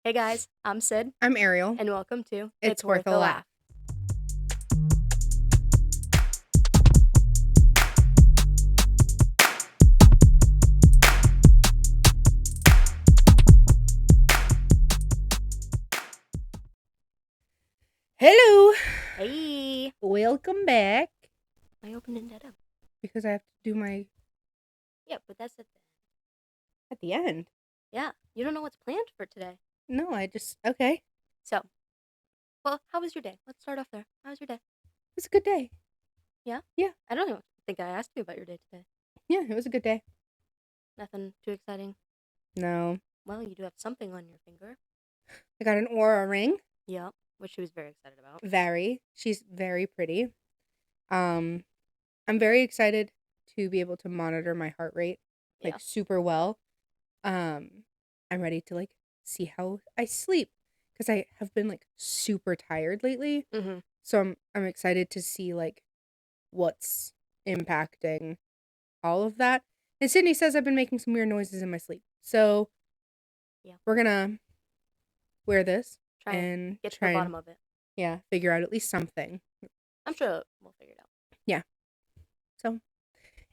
Hey guys, I'm Sid, I'm Ariel. and welcome to It's worth a laugh. Hello. Hey, Welcome back. I opened it up. Because I have to do my Yeah, but that's it. at the end. Yeah, you don't know what's planned for today. No, okay. So, well, how was your day? Let's start off there. How was your day? It was a good day. Yeah? Yeah. I don't even think I asked you about your day today. Yeah, it was a good day. Nothing too exciting. No. Well, you do have something on your finger. I got an aura ring. Yeah, which she was very excited about. She's very pretty. I'm very excited to be able to monitor my heart rate Yeah. super well. I'm ready to see how I sleep because I have been super tired lately. Mm-hmm. So I'm excited to see what's impacting all of that. And Sydney says I've been making some weird noises in my sleep. So Yeah. we're gonna wear this Try and get to try the and bottom of it. figure out at least something. I'm sure we'll figure it out. Yeah. So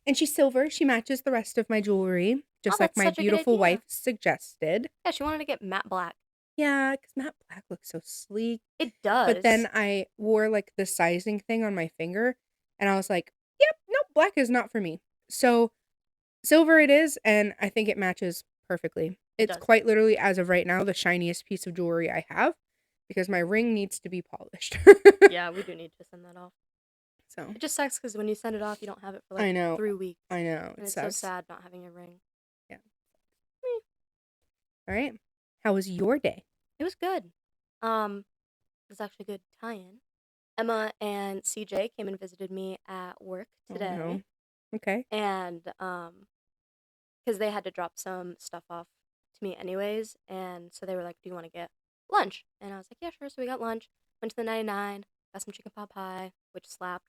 and she's silver. She matches the rest of my jewelry, Oh, just like that's my such a good beautiful idea. wife suggested. Yeah, she wanted to get matte black. Yeah, because matte black looks so sleek. It does. But then I wore the sizing thing on my finger, and I was like, "Yep, no, black is not for me." So silver it is, and I think it matches perfectly. It It's does. quite literally, as of right now, the shiniest piece of jewelry I have because my ring needs to be polished. Yeah, we do need to send that off. So It just sucks because when you send it off, you don't have it for I know, 3 weeks. I know, And it it's so sucks. sad not having a ring. Yeah. All right. How was your day? It was good. It was actually a good tie-in. Emma and CJ came and visited me at work today. Oh, no. Okay. And because they had to drop some stuff off to me anyways, and so they were like, "Do you want to get lunch?" And I was like, "Yeah, sure." So we got lunch. Went to the 99, got some chicken pot pie, which slapped.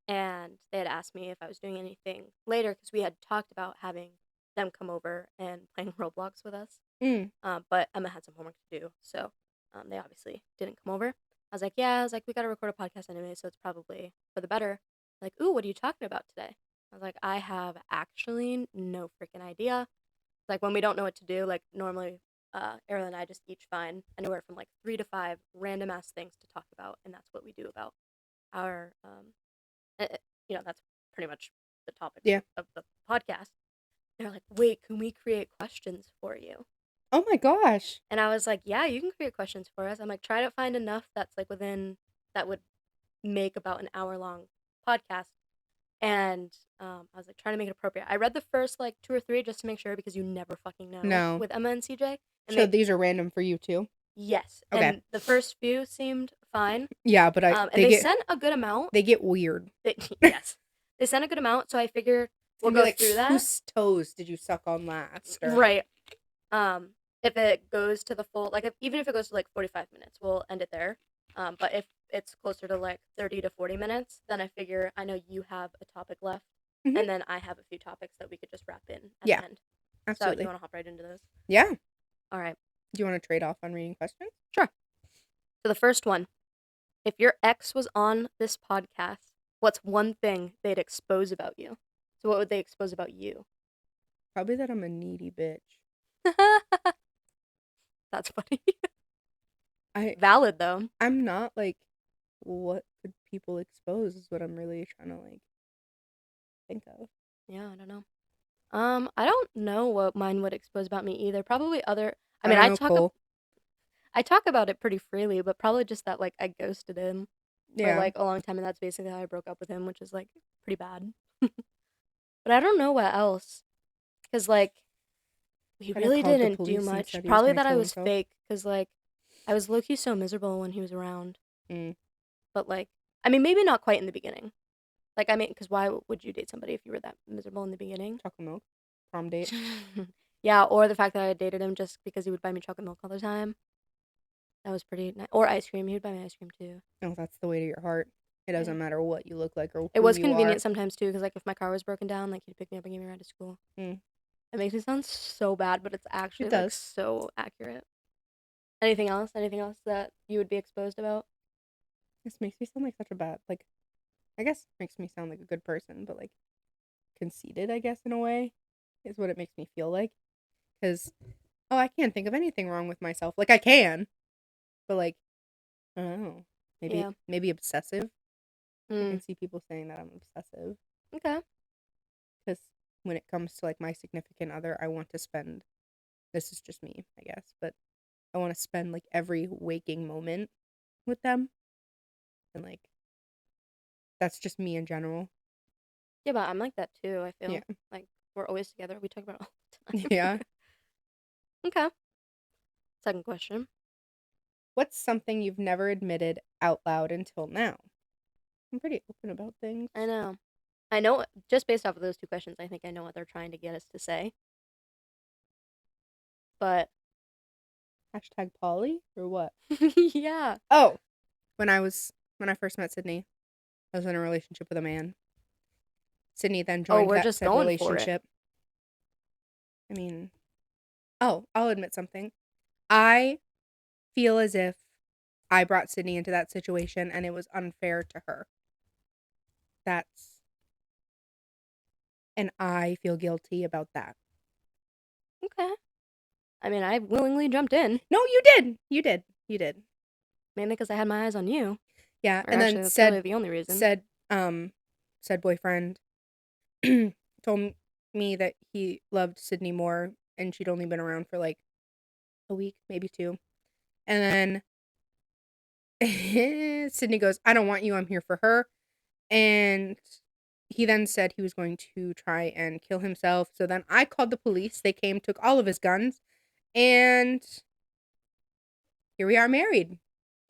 And they had asked me if I was doing anything later because we had talked about having them come over and playing Roblox with us. But Emma had some homework to do, so they obviously didn't come over. I was like, yeah, I was like, we got to record a podcast anyway, so it's probably for the better. Like, ooh, what are you talking about today? I was like, I have actually no freaking idea. Like, when we don't know what to do, like, normally Ariel and I just each find anywhere from 3 to 5 random ass things to talk about, and that's what we do about our that's pretty much the topic of the podcast. They're like, wait, can we create questions for you? Oh my gosh. And I was like, yeah, you can create questions for us. I'm like, try to find enough that's that would make about an hour long podcast. And I was like, trying to make it appropriate. I read the first 2 or 3 just to make sure because you never fucking know. No. With Emma and CJ. And so these are random for you too? Yes. Okay. And the first few seemed fine. Yeah, but they sent a good amount. They get weird. Yes. They sent a good amount, so I figured we'll go through that. Whose toes did you suck on last? Or... Right. If it goes to the full, even if it goes to 45 minutes, we'll end it there. But if it's closer to 30 to 40 minutes, then I figure I know you have a topic left, and then I have a few topics that we could just wrap in at the end. Absolutely. So do you want to hop right into those? Yeah. All right. Do you want to trade off on reading questions? Sure. So the first one, if your ex was on this podcast, what's one thing they'd expose about you? So what would they expose about you? Probably that I'm a needy bitch. That's funny. Valid though. I'm not what could people expose is what I'm really trying to think of. Yeah, I don't know. I don't know what mine would expose about me either. Probably other. I talk about it pretty freely, but probably just that I ghosted him for a long time, and that's basically how I broke up with him, which is pretty bad. But I don't know what else, because we really didn't do much. Probably that I was fake, because I was low key so miserable when he was around. But maybe not quite in the beginning. Because why would you date somebody if you were that miserable in the beginning? Chocolate milk, prom date. Yeah, or the fact that I dated him just because he would buy me chocolate milk all the time. That was pretty nice. Or ice cream. He would buy me ice cream too. Oh, that's the way to your heart. It doesn't matter what you look like or who it was you convenient are. Sometimes too, because if my car was broken down, he'd pick me up and get me around to school. It makes me sound so bad, but it's actually so accurate. Anything else? Anything else that you would be exposed about? This makes me sound like such a bad, like, I guess makes me sound like a good person, but like conceited, I guess, in a way, is what it makes me feel like. Because, oh, I can't think of anything wrong with myself. Like, I can, but like, I don't know. Yeah. Maybe obsessive. I Hmm. can see people saying that I'm obsessive. Okay. Because when it comes to like my significant other, I want to spend, this is just me, I guess, but I want to spend like every waking moment with them. And like, that's just me in general. Yeah, but I'm like that too. I Yeah. feel like we're always together. We talk about it all the time. Yeah. Okay. Second question. What's something you've never admitted out loud until now? I'm pretty open about things. I know. I know. Just based off of those two questions, I think I know what they're trying to get us to say. But Hashtag Polly or what? yeah. Oh, when I first met Sydney, I was in a relationship with a man. Sydney then Oh, joined we're that just said going for it. relationship. I mean, oh, I'll admit something. I feel as if I brought Sydney into that situation and it was unfair to her. That's, and I feel guilty about that. Okay. I mean, I willingly jumped in. No, you did. You did. You did. Mainly because I had my eyes on you. Yeah. Or And actually, then that's really the only reason. said boyfriend told me that he loved Sydney more and she'd only been around for like a week, maybe two. And then Sydney goes, I don't want you, I'm here for her. And he then said he was going to try and kill himself. So then I called the police. They came, took all of his guns, and here we are married.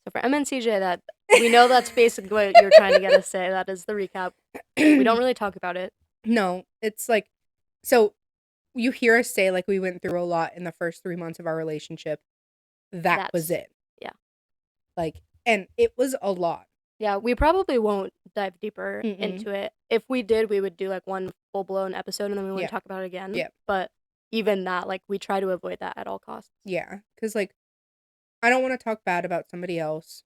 So for MNCJ, that we know that's basically what you're trying to get us to say. That is the recap. We don't really talk about it. No, it's like, so you hear us say like we went through a lot in the first 3 months of our relationship. That was That's it. yeah. Like, and it was a lot. Yeah, we probably won't dive deeper Mm-mm. into it. If we did, we would do like one full blown episode and then we Yeah. wouldn't talk about it again. Yeah. But even that, like, we try to avoid that at all costs. Yeah. Because, like, I don't want to talk bad about somebody else.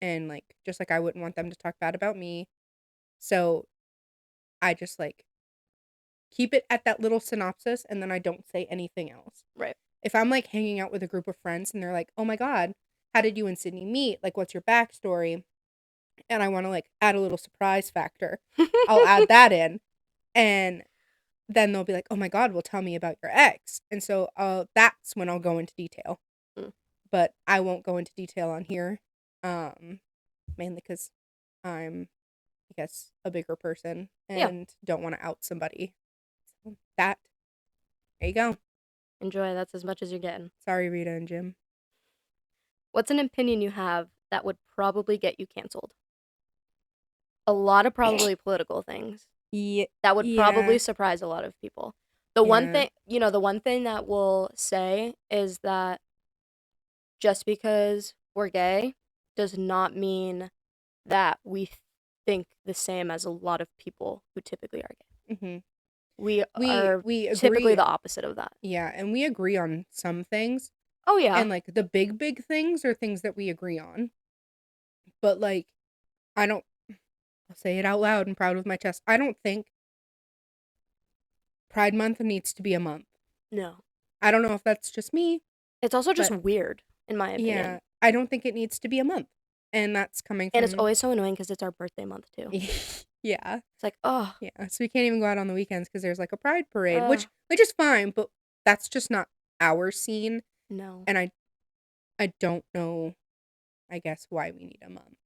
And, like, just like I wouldn't want them to talk bad about me. So I just, like, keep it at that little synopsis and then I don't say anything else. Right. If I'm, like, hanging out with a group of friends and they're like, oh my God, how did you and Sydney meet? Like, what's your backstory? And I want to, like, add a little surprise factor. I'll add that in. And then they'll be like, oh my God, well, tell me about your ex. And so that's when I'll go into detail. Mm. But I won't go into detail on here. Mainly because I'm, I guess, a bigger person and don't want to out somebody. So there you go. Enjoy. That's as much as you're getting. Sorry, Rita and Jim. What's an opinion you have that would probably get you canceled? A lot of probably political things. Yeah. That would probably surprise a lot of people. The one thing, the one thing that we'll say is that just because we're gay does not mean that we think the same as a lot of people who typically are gay. Mm-hmm. We agree. typically the opposite of that. Yeah, and we agree on some things. Oh, yeah. And, like, the big things are things that we agree on. But, like, I'll say it out loud and proud of my chest. I don't think Pride Month needs to be a month. No. I don't know if that's just me. It's also just weird, in my opinion. Yeah, I don't think it needs to be a month. And that's coming from... And it's always so annoying because it's our birthday month, too. Yeah. It's like, oh. Yeah, so we can't even go out on the weekends because there's, like, a Pride parade, which is fine, but that's just not our scene. No. And I don't know, I guess, why we need a month.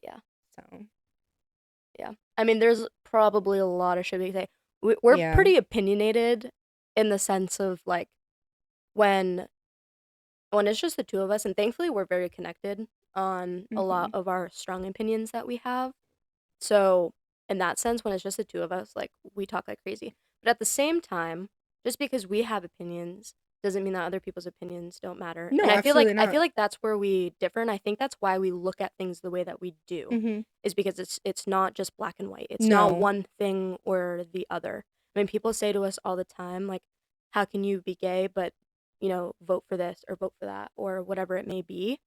Yeah. So. Yeah. I mean, there's probably a lot of shit we say. We're pretty opinionated in the sense of, like, when it's just the two of us, and thankfully we're very connected on a lot of our strong opinions that we have. So, in that sense, when it's just the two of us, like, we talk like crazy. But at the same time, just because we have opinions doesn't mean that other people's opinions don't matter. No, and I feel like absolutely not. I feel like that's where we differ, and I think that's why we look at things the way that we do. Is because it's not just black and white. It's not one thing or the other. I mean, people say to us all the time, like, how can you be gay but vote for this or vote for that or whatever it may be,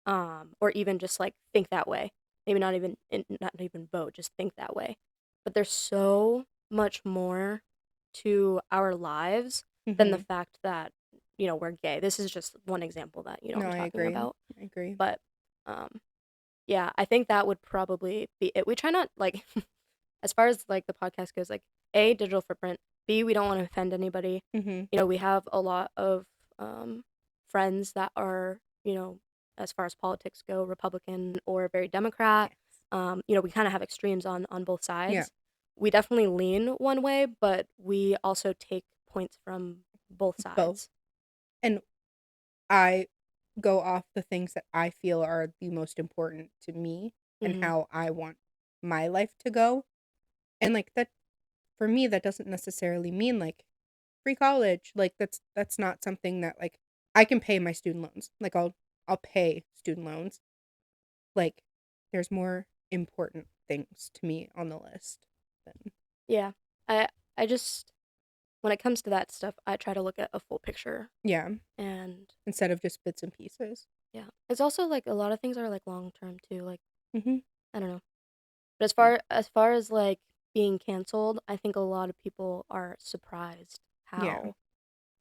or even just like think that way. Maybe not even vote, just think that way. But there's so much more to our lives than the Mm-hmm. fact that we're gay. This is just one example that No, I'm I talking agree. about. I agree. But um, yeah, I think that would probably be it. We try not like as far as like the podcast goes, like A, digital footprint, B, we don't want to offend anybody. Mm-hmm. We have a lot of friends that are, as far as politics go, Republican or very Democrat. Yes. We kind of have extremes on both Yeah. sides. We definitely lean one way, but we also take points from both Both. sides. And I go off the things that I feel are the most important to me and Hmm. how I want my life to go. And like that for me that doesn't necessarily mean like free college. Like that's not something that like I can pay my student loans. Like I'll pay student loans. Like there's more important things to me on the list than Yeah, I just when it comes to that stuff, I try to look at a full picture, yeah, and instead of just bits and pieces. yeah, it's also like a lot of things are like long term too. Like Mm-hmm. I don't know. But as Yeah. far as like being canceled, I think a lot of people are surprised Yeah.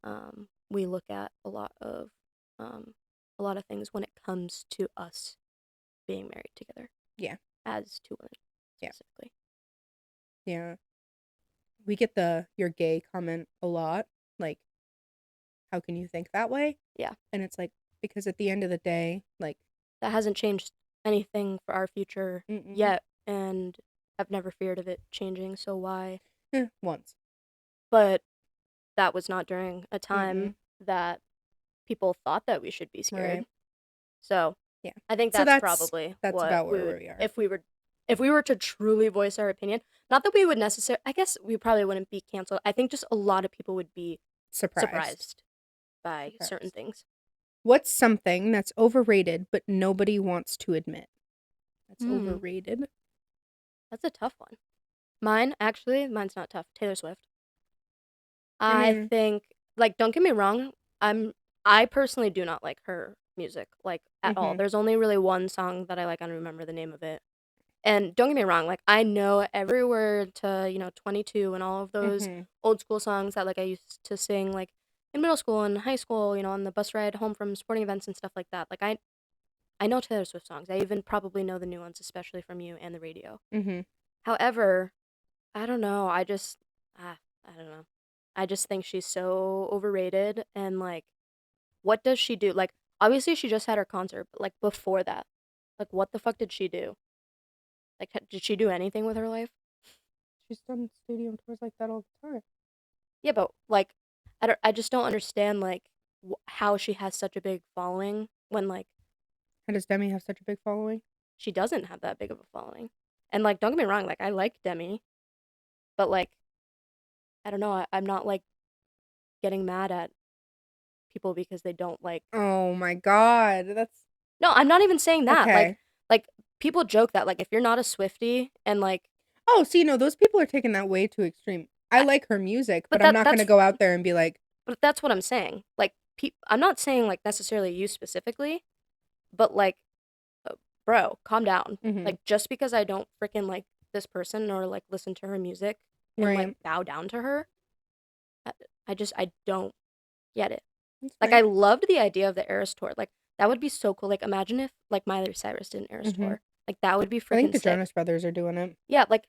how we look at um, a lot of things when it comes to us being married together Yeah. as two women Yeah. specifically. Yeah. We get the "you're gay" comment a lot. Like, how can you think that way? Yeah, And it's like because at the end of the day, like, that hasn't changed anything for our future mm-mm, yet, and I've never feared of it changing. So why? once. But that was not during a Mm-mm, time that people thought that we should be scared. right. So Yeah. I think So that's probably that's what about we where would we are. if we were to truly voice our opinion. Not that we would necessarily. I guess we probably wouldn't be canceled. I think just a lot of people would be Surprised. surprised by certain Surprised. things. What's something that's overrated but nobody wants to admit? That's Hmm, overrated. that's a tough one. Mine's not tough. Taylor Swift. I I mean, think, like, don't get me wrong. I personally do not like her music like at all. mm-hmm, There's only really one song that I like. I don't remember the name of it. And don't get me wrong, like I know every word to, 22 and all of those mm-hmm. old school songs that like I used to sing like in middle school and high school, on the bus ride home from sporting events and stuff like that. Like I know Taylor Swift songs. I even probably know the new ones, especially from you and the radio. Mm-hmm. However, I don't know. I don't know. I just think she's so overrated and like what does she do? Like obviously she just had her concert, but like before that, like what the fuck did she do? Like did she do anything with her life? She's done stadium tours like that all the time. Yeah, but like, I just don't understand like how she has such a big following when like How does Demi have such a big following? she doesn't have that big of a following. And like, don't get me wrong, like I like Demi, but like, I don't know, I'm not like getting mad at people because they don't like. Oh my god, that's No, I'm not even saying that. okay. Like people joke that like if you're not a Swiftie and like, Oh, see, no, those people are taking that way too extreme. I I, like her music, but but I'm not gonna go out there and be like, that's what I'm saying. Like, I'm not saying like necessarily you specifically, but like bro, calm down. mm-hmm, Like just because I don't freaking like this person or like listen to her music and like right. bow down to her, I, I don't get it. That's Like fine. I loved the idea of the Eras tour. Like that would be so cool. Like imagine if like Miley Cyrus did an Eras Mm-hmm. tour. Like that would be I think freaking the sick. Jonas Brothers are doing it. Yeah, like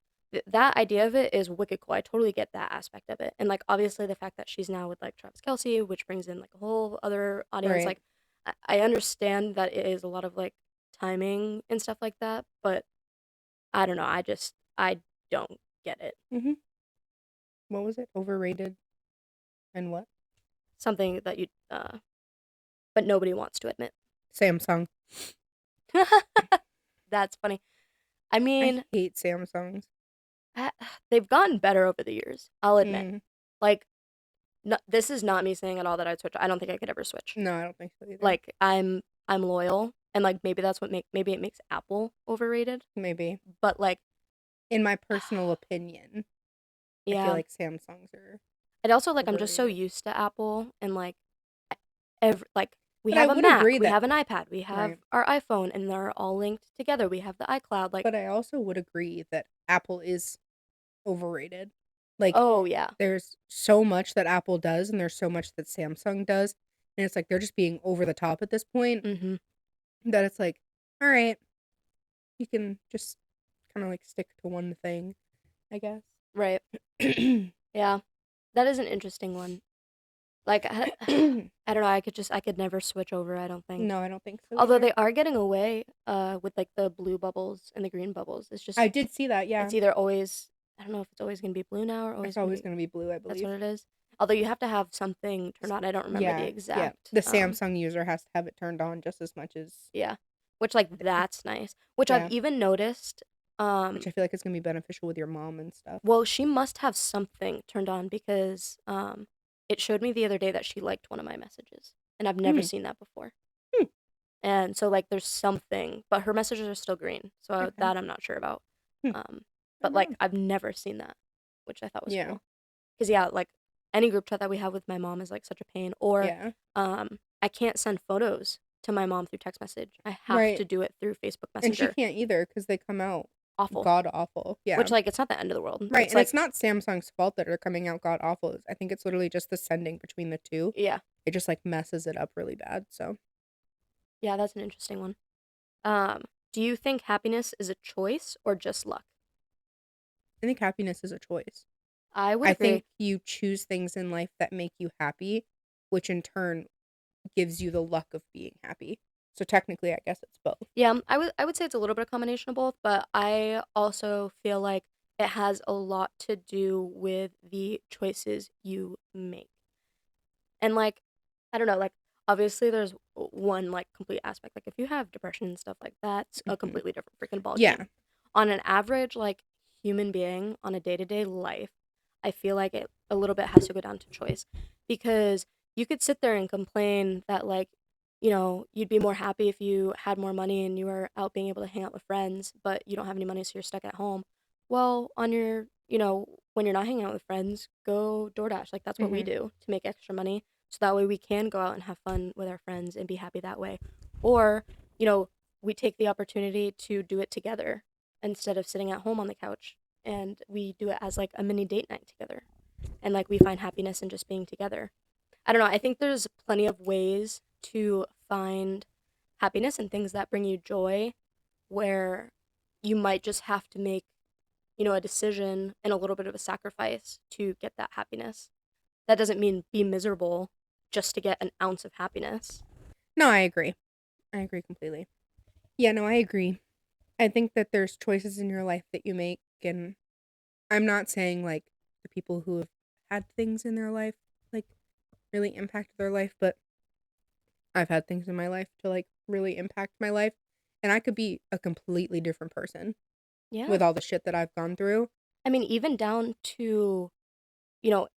that idea of it is wicked cool. I totally get that aspect of it. And like obviously the fact that she's now with like Travis Kelsey, which brings in like a whole other audience. Right. Like I understand that it is a lot of like timing and stuff like that, but I don't know. I don't get it. Mm-hmm. What was it? Overrated and what? Something that but nobody wants to admit. Samsung. That's funny. I I mean, hate Samsungs. uh, they've gotten better over the years. I'll admit. Mm. Like, no, this is not me saying at all that I'd switch. I don't think I could ever switch. No, I don't think so either. Like, I'm loyal, and like maybe that's what maybe it makes Apple overrated. Maybe. But like, In my personal opinion, I feel yeah. like Samsungs are And also like I'm just so overrated. used to Apple, and like like we But I have a would Mac, agree we that have an iPad, we have right. our iPhone, and they're all linked together. We have the iCloud. Like, But I also would agree that Apple is overrated. Like, oh yeah. there's so much that Apple does, and there's so much that Samsung does, and it's like they're just being over the top at this point Mm-hmm. that it's like, all right, you can just kind of like stick to one thing, I guess. Right. Yeah. That is an interesting one. Like, I don't know. I could never switch over. I don't think. No, I don't think so Although either. they are getting away, with like the blue bubbles and the green bubbles. It's just I did see that, yeah. it's either always. I don't know if it's always gonna be blue now or It's always gonna always be. going to be blue, I That's believe. what it is. Although you have to have something turned on. I don't remember the Yeah, yeah. exact. The Samsung user has to have it turned on just as much as Yeah. Which like that's nice. Which I've yeah, even noticed. which I feel like is going to be beneficial with your mom and stuff. Well, she must have something turned on because it showed me the other day that she liked one of my messages, and I've never Hmm. seen that before. Hmm. And so like there's something, but her messages are still green, so Okay. that I'm not sure about. Hmm. Um, I but don't like know. I've never seen that, which I thought was Yeah. cool. Because yeah, like any group chat that we have with my mom is like such a pain. Or Yeah. I can't send photos to my mom through text message. I have Right. to do it through Facebook And she Messenger. can't either because they come out Awful. god awful. Yeah. Which like it's not the end of the world. Right. It's And like it's not Samsung's fault that are coming out god awful. I think it's literally just the sending between the two. yeah, It just like messes it up really bad. So yeah, that's an interesting one. Um, do you think happiness is a choice or just luck? I think happiness is a choice. I would I think agree. you choose things in life that make you happy, which in turn gives you the luck of being happy. So technically, I guess it's both. Yeah, I would say it's a little bit of combination of both, but I also feel like it has a lot to do with the choices you make. And like, I don't know, like obviously there's one like complete aspect. Like if you have depression and stuff like that, it's a Hmm. completely different freaking ball Yeah. game. On an average like human being on a day-to-day life, I feel like it a little bit has to go down to choice because you could sit there and complain that like you'd be more happy if you had more money and you were out being able to hang out with friends, but you don't have any money, so you're stuck at home. Well, on your, when you're not hanging out with friends, go DoorDash. Like that's what we Hmm. do to make extra money. So that way we can go out and have fun with our friends and be happy that way. Or, we take the opportunity to do it together instead of sitting at home on the couch. And we do it as like a mini date night together. And like we find happiness in just being together. I don't know. I think there's plenty of ways to find happiness and things that bring you joy where you might just have to make, a decision and a little bit of a sacrifice to get that happiness. That doesn't mean be miserable just to get an ounce of happiness. No, I agree. I agree completely. Yeah, no, I agree. I think that there's choices in your life that you make, and I'm not saying like the people who have had things in their life like really impacted their life, but I've had things in my life to like really impact my life, and I could be a completely different person Yeah. with all the shit that I've gone through. I mean, even down to, you know,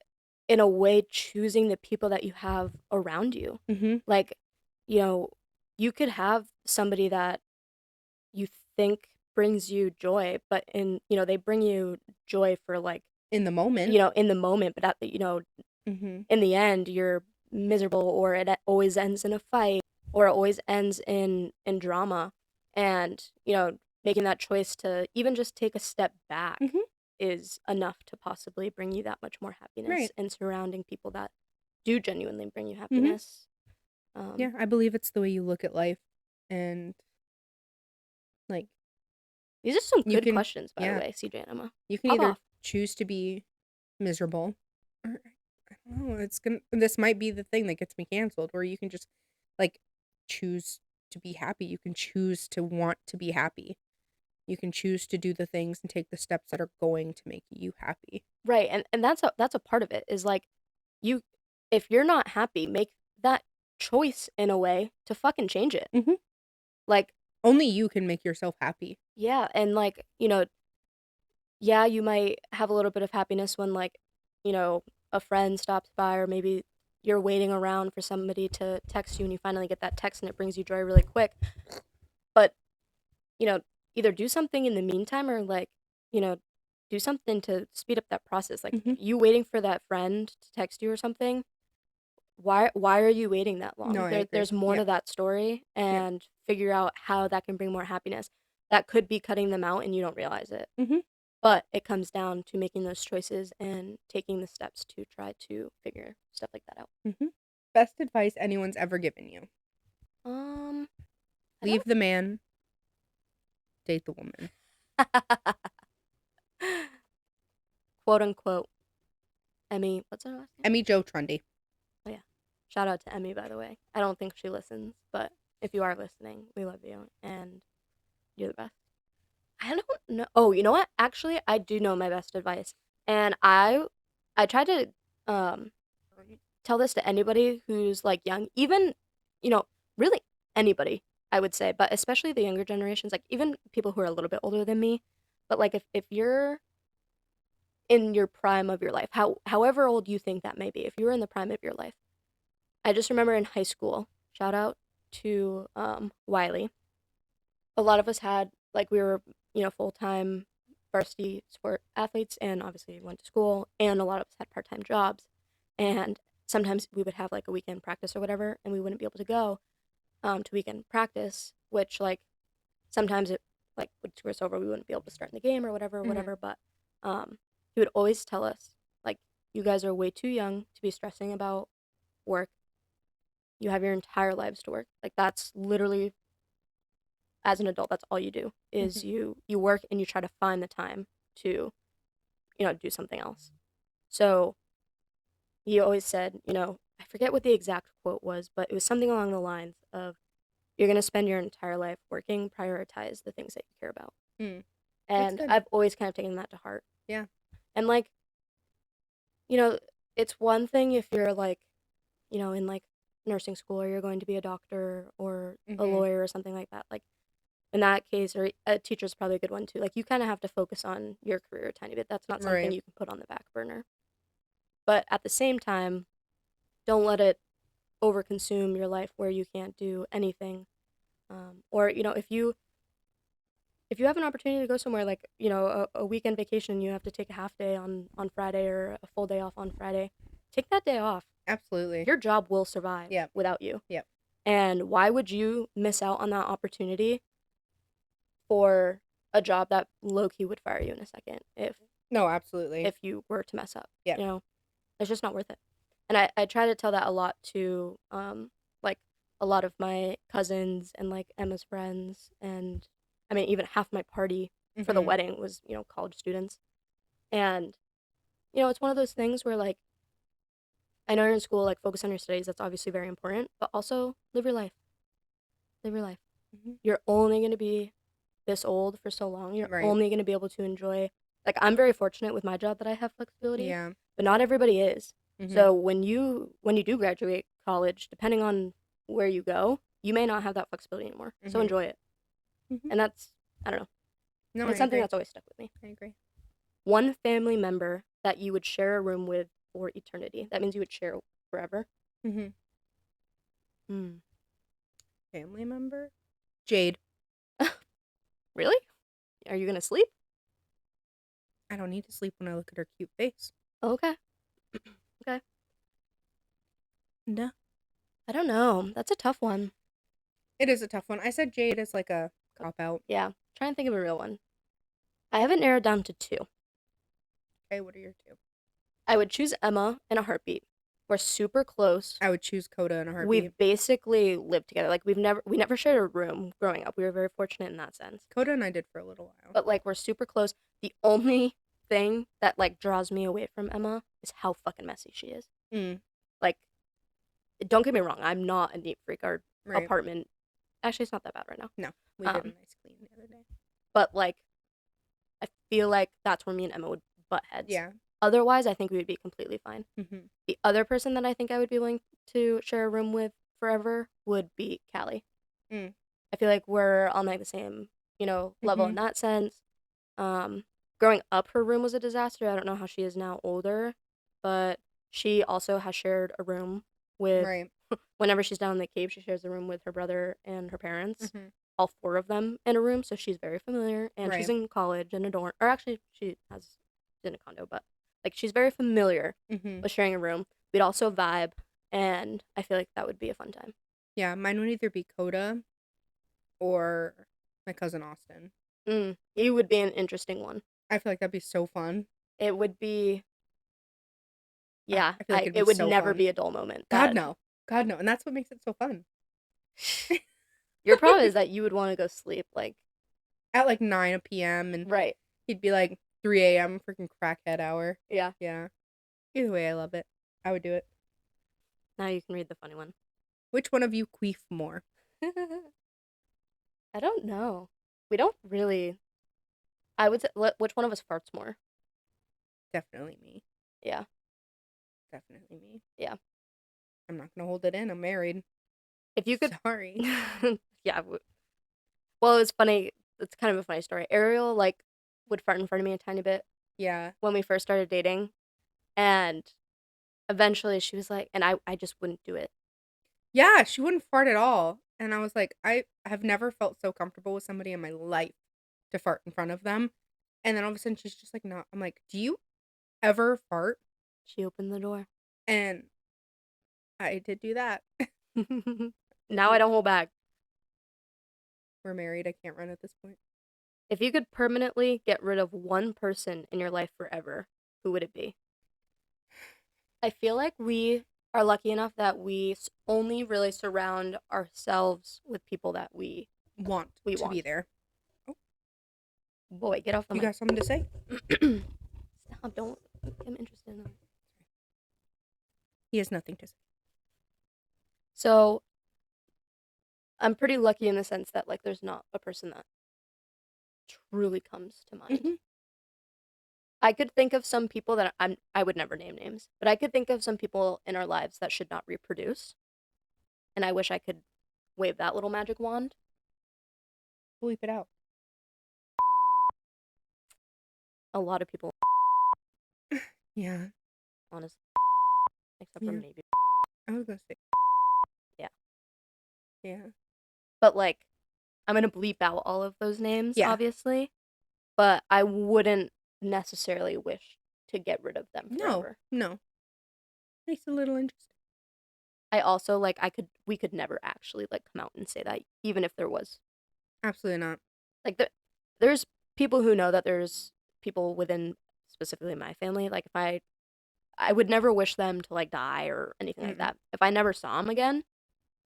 in a way, choosing the people that you have around you. Mm-hmm. Like, you know, you could have somebody that you think brings you joy, but they bring you joy for like, In the moment. in the moment, but Mm-hmm. in the end, you're miserable or it always ends in a fight or it always ends in drama. And, making that choice to even just take a step back Mm-hmm. is enough to possibly bring you that much more happiness Right. and surrounding people that do genuinely bring you Mm-hmm. happiness. Yeah, I believe it's the way you look at life, and like These are some you good can, questions, by the yeah, way, CJ and Emma. you can Pop either off. choose to be miserable, or I don't know. It's gonna. This might be the thing that gets me canceled, where you can just like choose to be happy. You can choose to want to be happy. You can choose to do the things and take the steps that are going to make you happy. Right, and that's a part of it is like you if you're not happy, make that choice in a way to fucking change it. Mm-hmm. Like, Only you can make yourself happy. yeah, and like, yeah, you might have a little bit of happiness when like, you know, a friend stops by or maybe you're waiting around for somebody to text you and you finally get that text and it brings you joy really quick. But, you know, either do something in the meantime or like, you know, do something to speed up that process. Like Mm-hmm. you waiting for that friend to text you or something why are you waiting that No, long? I agree. There's more Yep. to that story, Yep. and figure out how that can bring more happiness. That could be cutting them out and you don't realize it. Mm-hmm. But it comes down to making those choices and taking the steps to try to figure stuff like that out. Mm-hmm. Best advice anyone's ever given you. Um, I Leave don't. the man, date the woman. Quote unquote. Emmy, what's her last name? Emmy Joe Trundy. Oh yeah. Shout out to Emmy, by the way. I don't think she listens, but if you are listening, we love you and you're the best. I don't know. Oh, you know what? Actually, I do know my best advice, and I try to um tell this to anybody who's like young, even you know, really anybody, I would say, but especially the younger generations, like even people who are a little bit older than me. But like if you're in your prime of your life, however old you think that may be, if you're in the prime of your life, I just remember in high school, shout out to Wiley. A lot of us had like we were, full-time varsity sport athletes and obviously went to school, and a lot of us had part-time jobs. And sometimes we would have like a weekend practice or whatever, and we wouldn't be able to go to weekend practice, which like sometimes it like would screw us over. We wouldn't be able to start in the game or whatever, Mm-hmm. whatever. But he would always tell us like, you guys are way too young to be stressing about work. You have your entire lives to work. Like that's literally, as an adult, that's all you do is Mm-hmm. you work and you try to find the time to do something else. So he always said, I forget what the exact quote was, but it was something along the lines of, you're going to spend your entire life working, prioritize the things that you care about. Mm. That's And good. I've always kind of taken that to heart. Yeah. And like, you know, it's one thing if you're like, in like nursing school, or you're going to be a doctor or a Mm-hmm. lawyer or something like that. Like in that case, or a teacher's probably a good one too. Like you kind of have to focus on your career a tiny bit. That's not something Right. you can put on the back burner. But at the same time, don't let it overconsume your life where you can't do anything. Or if you have an opportunity to go somewhere like a weekend vacation, you have to take a half day on Friday or a full day off on Friday. Take that day off. Absolutely. Your job will survive Yep. without you. Yep. And why would you miss out on that opportunity for a job that low key would fire you in a second No, absolutely. if you were to mess up? Yep. It's just not worth it. And I try to tell that a lot to like a lot of my cousins and like Emma's friends, and I mean even half my party for the Mm-hmm. wedding was college students. And it's one of those things where like I know you're in school, like focus on your studies, that's obviously very important, but also live your life. Live your life. Mm-hmm. You're only going to be this old for so long. You're Right. only going to be able to enjoy, like I'm very fortunate with my job that I have flexibility, Yeah. but not everybody is. Mm-hmm. So when you do graduate college, depending on where you go, you may not have that flexibility anymore. So Mm-hmm. enjoy it. Mm-hmm. And that's, I don't know. No, It's I something agree. that's always stuck with me. I agree. One family member that you would share a room with for eternity. That means you would share forever. Mm-hmm. Hmm. Family member? Jade. Really? Are you gonna sleep? I don't need to sleep when I look at her cute face. Okay. Okay. No. I don't know. That's a tough one. It is a tough one. I said Jade is like a cop out. Yeah. Try and think of a real one. I have it narrowed down to two. Okay, what are your two? I would choose Emma in a heartbeat. We're super close. I would choose Coda in a heartbeat. We've basically lived together. Like we never shared a room growing up. We were very fortunate in that sense. Coda and I did for a little while. But like we're super close. The only thing that like draws me away from Emma is how fucking messy she is. Mm. Like, don't get me wrong. I'm not a neat freak. Our Right. apartment, actually, it's not that bad right now. No, we did a nice clean the other day. But like, I feel like that's where me and Emma would butt heads. Yeah. Otherwise, I think we would be completely fine. Mm-hmm. The other person that I think I would be willing to share a room with forever would be Callie. Mm. I feel like we're on like the same, level in that sense. Growing up, her room was a disaster. I don't know how she is now older, but she also has shared a room with, Right. whenever she's down in the cave, she shares a room with her brother and her parents. Mm-hmm. All four of them in a room, so she's very familiar. And she's Right. in college in a dorm, or actually, she's in a condo, but like she's very familiar Mm-hmm. with sharing a room. We'd also vibe. and I feel like that would be a fun time. Yeah, mine would either be Coda or my cousin Austin. It would be an interesting one. I feel like that'd be so fun. It would be, yeah. I feel like it'd be It would so never fun. be a dull moment. God no. God no. And that's what makes it so fun. Your problem is that you would want to go sleep, like, At like 9 p.m. and right. he'd be like 3 a.m. freaking crackhead hour. Yeah. Yeah. Either way, I love it. I would do it. Now you can read the funny one. Which one of you queef more? I don't know. We don't really. I would say, which one of us farts more? Definitely me. Yeah. Definitely me. Yeah. I'm not gonna hold it in. I'm married. If you could. Sorry. Yeah. Well, it was funny. It's kind of a funny story. Ariel, like, would fart in front of me a tiny bit Yeah. when we first started dating. And eventually she was like, and I just wouldn't do it. Yeah, she wouldn't fart at all. And I was like, I have never felt so comfortable with somebody in my life to fart in front of them. And then all of a sudden she's just like, no. I'm like, do you ever fart? She opened the door. And I did do that. Now I don't hold back. We're married. I can't run at this point. If you could permanently get rid of one person in your life forever, who would it be? I feel like we are lucky enough that we only really surround ourselves with people that we Want We to be want. there. Boy, get off the You mic. got something to say? Stop, don't. I'm interested in them. He has nothing to say. So, I'm pretty lucky in the sense that, like, there's not a person that truly comes to mind. Mhm. I could think of some people that I would never name names, but I could think of some people in our lives that should not reproduce. And I wish I could wave that little magic wand. Bleep it out. A lot of people, Yeah. honestly, except Yeah. for maybe. I was gonna say. Yeah. Yeah. But, like, I'm going to bleep out all of those names, Yeah. obviously. But I wouldn't necessarily wish to get rid of them No. forever. No. Makes it a little interesting. I also, like, we could never actually, like, come out and say that, even if there was. Absolutely not. Like, there's people who know that there's people within, specifically my family, like, if I would never wish them to, like, die or anything like that. If I never saw them again,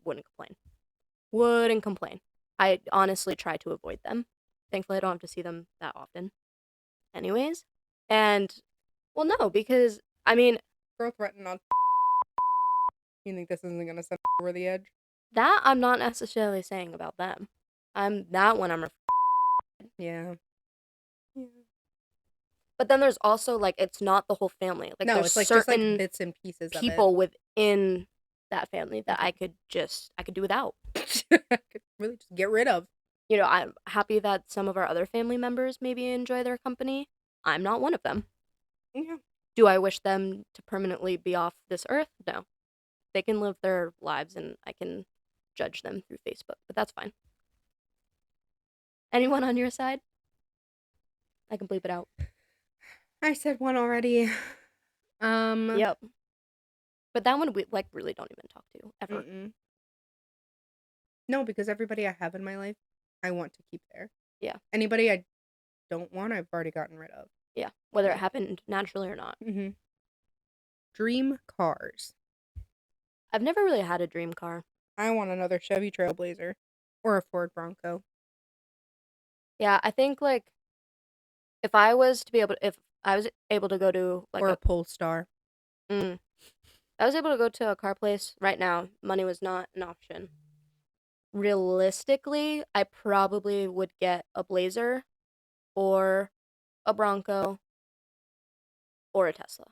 wouldn't complain. Wouldn't complain. I honestly try to avoid them. Thankfully, I don't have to see them that often. Anyways. And, well, no, because, I mean, Girl threatened on. You think this isn't gonna send over the edge? that I'm not necessarily saying about them. That one I'm Yeah. Yeah. But then there's also, like, it's not the whole family. Like, No, there's it's like just like certain bits and pieces people within that family that Mhm. I could do without. of it. Could really just get rid of. You know, I'm happy that some of our other family members maybe enjoy their company. I'm not one of them. Yeah. Do I wish them to permanently be off this earth? No. They can live their lives and I can judge them through Facebook, but that's fine. Anyone on your side? I can bleep it out. I said one already. Yep. But that one we, like, really don't even talk to ever. Mm-mm. No, because everybody I have in my life, I want to keep there. Yeah. Anybody I don't want, I've already gotten rid of. Yeah. Whether Yeah. it happened naturally or not. Mm-hmm. Dream cars. I've never really had a dream car. I want another Chevy Trailblazer or a Ford Bronco. Yeah, I think, like, if I was able to go to, like, or a Polestar. I was able to go to a car place right now, money was not an option. Realistically, I probably would get a Blazer or a Bronco or a Tesla.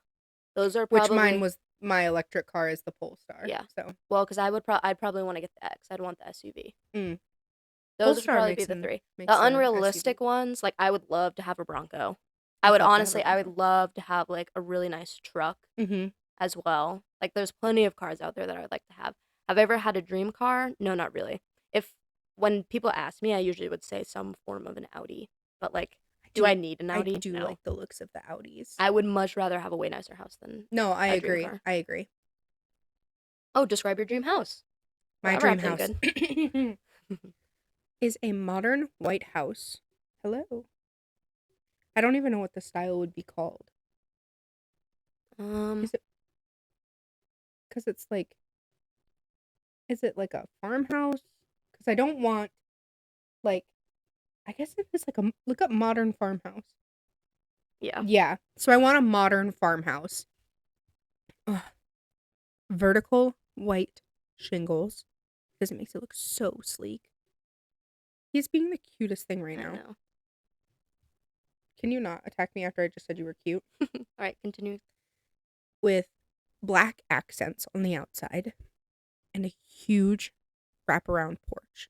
Those are Which probably, mine was my electric car is the Polestar. Yeah. So well, because I'd probably want to get the X. I'd want the SUV. Mm. Those Polestar would probably makes be the an- three. makes The a unrealistic SUV. ones, like, I would love to have a Bronco. I'd I would love to have a honestly, I would Bronco. love to have, like, a really nice truck Mm-hmm. as well. Like, there's plenty of cars out there that I would like to have. Have I ever had a dream car? No, not really. When people ask me, I usually would say some form of an Audi. But, like, do I need an Audi? I do No. like the looks of the Audis. I would much rather have a way nicer house than No, I a dream agree. car. I agree. Oh, describe your dream house. My Well, that dream wrapped in house good. is a modern white house. Hello. I don't even know what the style would be called. um, Is it because it's like, is it like a farmhouse? Because I don't want, like, I guess it is like look up modern farmhouse. yeah. Yeah. So I want a modern farmhouse. Ugh. Vertical white shingles because it makes it look so sleek. He's being the cutest thing right I now. know. Can you not attack me after I just said you were cute? All right, continue. With black accents on the outside and a huge wraparound porch.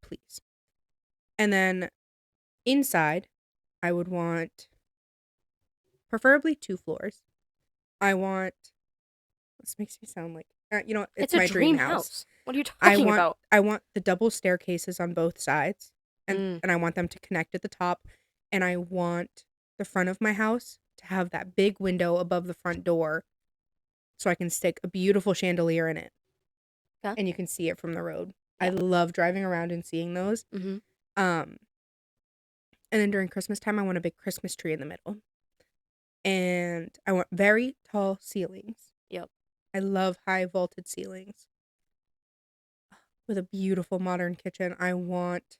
Please. And then inside, I would want preferably 2 floors. I want, this makes me sound like, It's it's a my dream dream house. house. What are you I talking want about? I want the double staircases on both sides and Mm, I want them to connect at the top and I want the front of my house to have that big window above the front door so I can stick a beautiful chandelier in it okay. and you can see it from the road. I Yeah. love driving around and seeing those. Mm-hmm. Um and then during Christmas time I want a big Christmas tree in the middle. And I want very tall ceilings. Yep. I love high vaulted ceilings with a beautiful modern kitchen. I want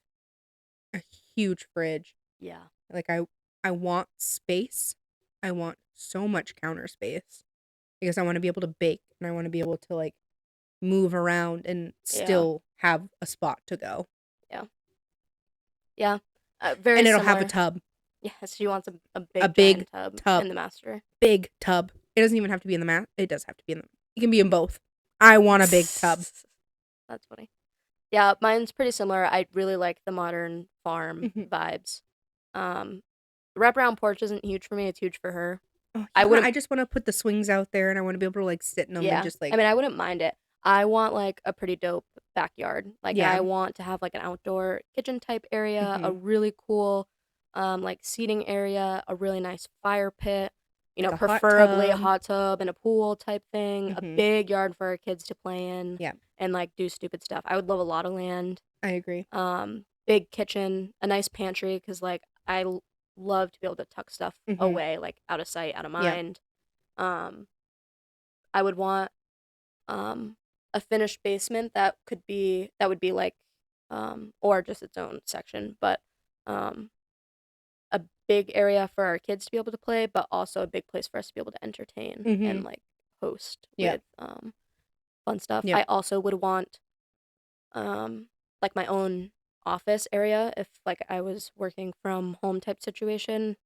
a huge fridge. Yeah. Like I want space. I want so much counter space because I want to be able to bake and I want to be able to like move around and Yeah. still have a spot to go. Yeah. Yeah. Very And it'll have a similar. tub, Yes, she wants a a big big giant tub tub, in the master. big tub. It doesn't even have to be in the it does have to be in the, it can be in both. I want a big tub. That's funny. Yeah, mine's pretty similar. I really like the modern farm Mhm. vibes. The wraparound porch isn't huge for me. It's huge for her. Oh I yeah, wouldn't. I just want to put the swings out there and I want to be able to like sit in them and Yeah, just like I mean, I wouldn't mind it. I want like a pretty dope backyard. Like, I yeah. want to have like an outdoor kitchen type area, a Mhm. really cool, like seating area, a really nice fire pit. Like a hot Preferably a tub. hot tub and a pool type thing. A Mhm. big yard for our kids to play in Yeah, and like do stupid stuff. I would love a lot of land. I agree. Big kitchen, a nice pantry because like love to be able to tuck stuff Mhm. away, like out of sight, out of Yeah. mind. Um, I would want um a finished basement that would be like or just its own section, but um a big area for our kids to be able to play, but also a big place for us to be able to entertain and Mhm. like host Yeah. with fun stuff. Yep. I also would want um like my own office area if like I was working from home type situation.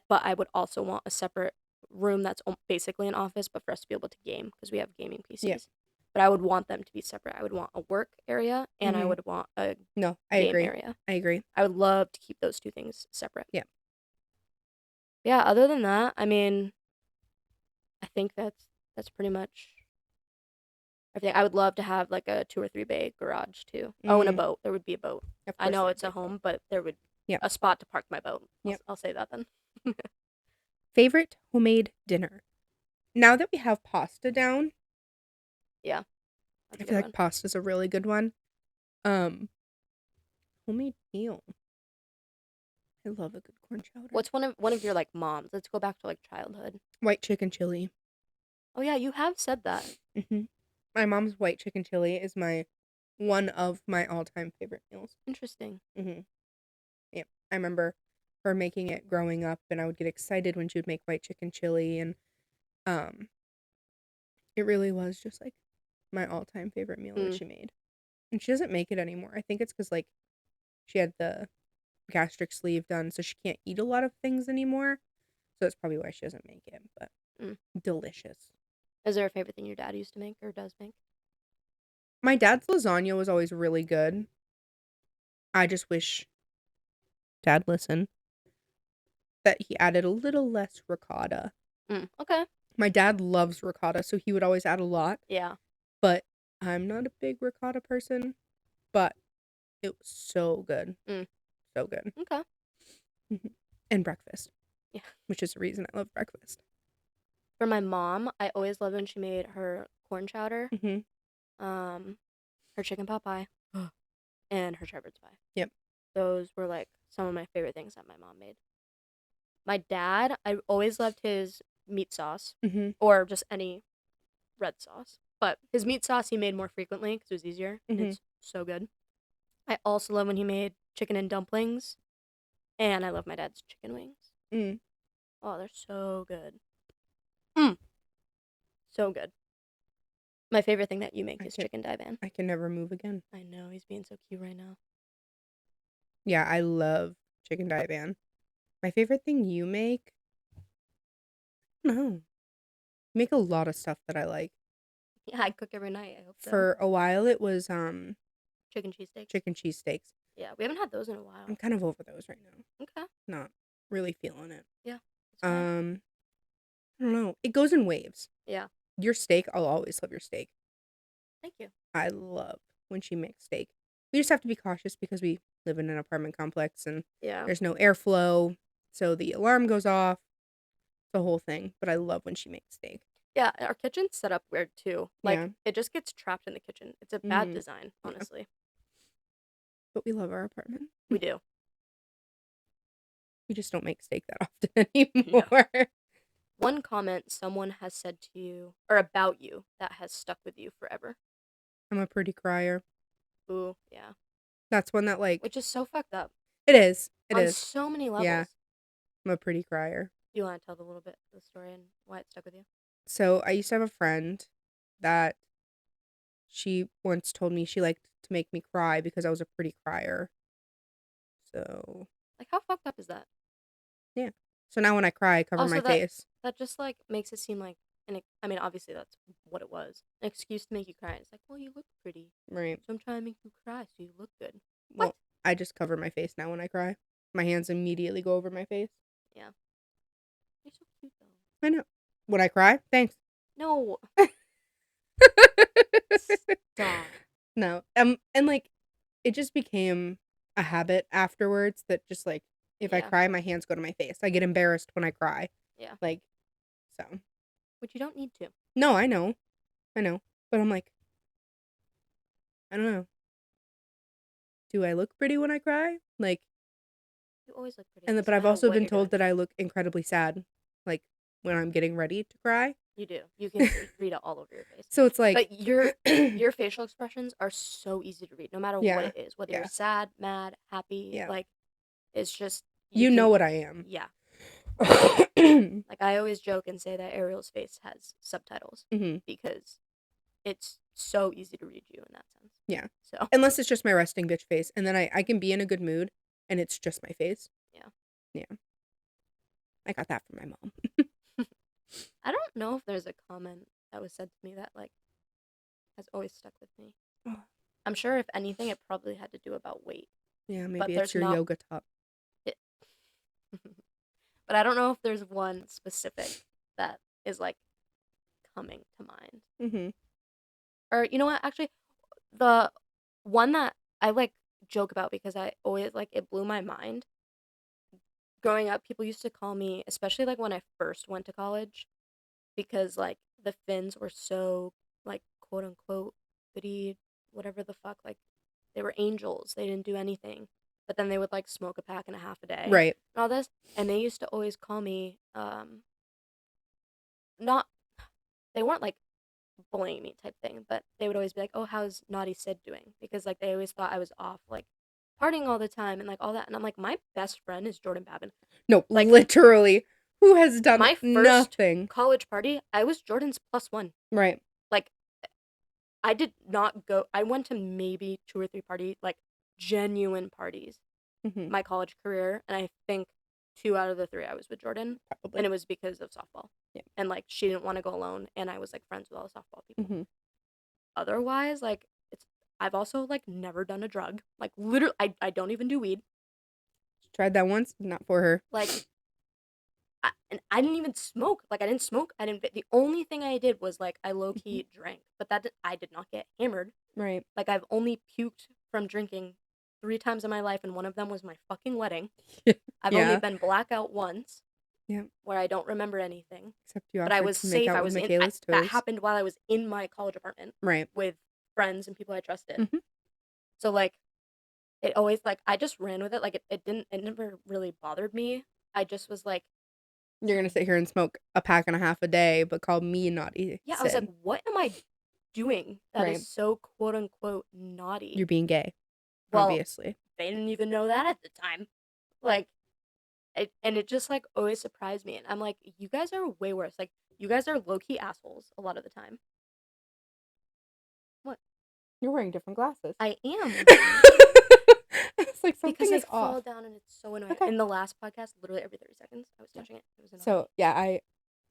But I would also want a separate room that's basically an office, but for us to be able to game because we have gaming Yeah. PCs. But I would want them to be separate. I would want a work area and I Mhm. would want a No, I game agree. area. I agree. I would love to keep those two things separate. Yeah. Yeah, other than that, I mean, I think that's pretty much everything. I would love to have like a 2 or 3 bay garage too. Oh, and a Mm, boat. There would be a boat. of I course know there'd it's be a a boat. home, but there would Yep. a spot to park my boat. Yep. I'll say that then. Favorite homemade dinner. Now that we have pasta down, Yeah, that's I a feel good like one. pasta's a really good one. Um, homemade meal. I love a good corn chowder. What's one of your like moms? Let's go back to like childhood. White chicken chili. Oh yeah, you have said that. Hmm. My mom's white chicken chili is one of my all-time favorite meals. Interesting. Hmm. Yeah, I remember her making it growing up, and I would get excited when she would make white chicken chili, and um, it really was just like my all-time favorite meal that Mm, she made. And she doesn't make it anymore. I think it's because like she had the gastric sleeve done, so she can't eat a lot of things anymore. So that's probably why she doesn't make it. But mm. delicious. Is there a favorite thing your dad used to make or does make? My dad's lasagna was always really good. I just wish Dad listened that he added a little less ricotta. Okay. My dad loves ricotta, so he would always add a lot. Yeah. But I'm not a big ricotta person. But it was so good, Mm, so good. okay. Mhm. And breakfast, Yeah. which is the reason I love breakfast. For my mom, I always loved when she made her corn chowder, Mm-hmm. um, her chicken pot pie, and her shepherd's pie. Yep. Those were like some of my favorite things that my mom made. My dad, I always loved his meat sauce Mm-hmm. or just any red sauce. But his meat sauce he made more frequently because it was easier. And Mm-hmm. it's so good. I also love when he made chicken and dumplings. And I love my dad's chicken wings. Mm. Oh, they're so good. Mm, so good. My favorite thing that you make I is can chicken daiban. I can never move again. I know, he's being so cute right now. Yeah, I love chicken daiban. My favorite thing you make? No. You make a lot of stuff that I like. Yeah, I cook every night. I hope so. For a while it was Chicken cheesesteaks. chicken cheesesteaks. Yeah, we haven't had those in a I'm while. kind of over those right now. Okay. Not really feeling it. Yeah. That's fine. I don't know. It goes in waves. Yeah. Your steak, I'll always love your steak. Thank you. I love when she makes steak. We just have to be cautious because we live in an apartment complex and Yeah. there's no airflow, so the alarm goes off. The whole thing, but I love when she makes steak. Yeah, our kitchen's set up weird too. Like Yeah. it just gets trapped in the kitchen. It's a bad Mhm. design, Yeah. honestly. But we love our apartment. We do. We just don't make steak that often anymore. One comment someone has said to you or about you that has stuck with you forever. I'm a pretty crier. Ooh, yeah. That's one that like Which is so fucked up it is. It on is. so many levels. Yeah. I'm a pretty crier. Do you want to tell the little bit of the story and why it stuck with you? So I used to have a friend that she once told me she liked to make me cry because I was a pretty crier. So Like how fucked up is that? yeah. So now when I cry, I cover Also, my face. that just like makes it seem like I mean, obviously that's what it was. An excuse to make you cry. It's like, well, you look pretty, Right. so I'm trying to make you cry so you look good. Well, What? I just cover my face now when I cry. My hands immediately go over my face. Yeah. You're so cute though. I know. When I cry, thanks. No. Stop. No. And like it just became a habit afterwards that just like if I Yeah. cry, my hands go to my face. I get embarrassed when I cry. Yeah. Like so. Which you don't need to. No, I know. But I'm like I don't know. Do I look pretty when I cry? Like You always look pretty. and Doesn't but I've matter also what been you're told doing. that I look incredibly sad like when I'm getting ready to cry. You do. You can read it all over your face. So it's like But your facial expressions are so easy to read, no matter what yeah. it is. Whether Yeah. you're sad, mad, happy, Yeah. like it's just You know what I am. Yeah. Like I always joke and say that Ariel's face has subtitles Mhm. because it's so easy to read you in that sense. Yeah. So Unless it's just my resting bitch face. And then I can be in a good mood and it's just my face. Yeah. Yeah. I got that from my mom. I don't know if there's a comment that was said to me that like has always stuck with me. Oh. I'm sure if anything it probably had to do about weight. Yeah, maybe But it's there's your not- yoga top. But I don't know if there's one specific that is like coming to mind. Mm-hmm. Or you know what? Actually, the one that I like joke about because I always like it blew my mind. Growing up, people used to call me, especially like when I first went to college, because like the Finns were so like quote unquote goody, whatever the fuck, like they were angels. They didn't do anything, but then they would like smoke a pack and a half a day, Right. and all this, and they used to always call me not they weren't like bullying me type thing, but they would always be like, "Oh, how's Naughty Sid doing?" Because like they always thought I was off like partying all the time and like all that, and I'm like, my best friend is Jordan Babin. No, Like, literally. Who has done my first nothing? college party, I was Jordan's +1. Right. Like, I did not go. I went to maybe 2 or 3 parties, like genuine parties, Mm-hmm. my college career, and I think 2 out of the 3 I was with Jordan, Probably. and it was because of softball. Yeah. And like she didn't want to go alone, and I was like friends with all the softball people. Mm-hmm. Otherwise, like I've also like never done a drug. Like literally, I don't even do weed. Tried that once, not for her. Like, and I didn't even smoke. Like I didn't smoke. I didn't. The only thing I did was like I low key drank, but I did not get hammered. Right. Like I've only puked from drinking 3 times in my life, and one of them was my fucking wedding. I've only been blackout once. Yeah. where I don't remember anything. Except you But I offered was to make safe. out I with was Michaela's that toes. happened while I was in my college apartment Right. with friends and people I trusted. Mhm. So like it always like I just ran with it. Like it never really bothered me. I just was like, You're gonna sit here and smoke a pack and a half a day, but call me naughty, yeah, I was like, Sid. what am I doing that is Right. so quote unquote naughty? You're being gay, Well, obviously. they didn't even know that at the time. Like and it just like always surprised me. And I'm like, you guys are way worse. Like you guys are low key assholes a lot of the time. What? You're wearing different glasses. I am. It's like Because something they is off. fall down and it's so annoying. Okay. In the last podcast, literally every 30 seconds, I was touching it. It was annoying. So yeah,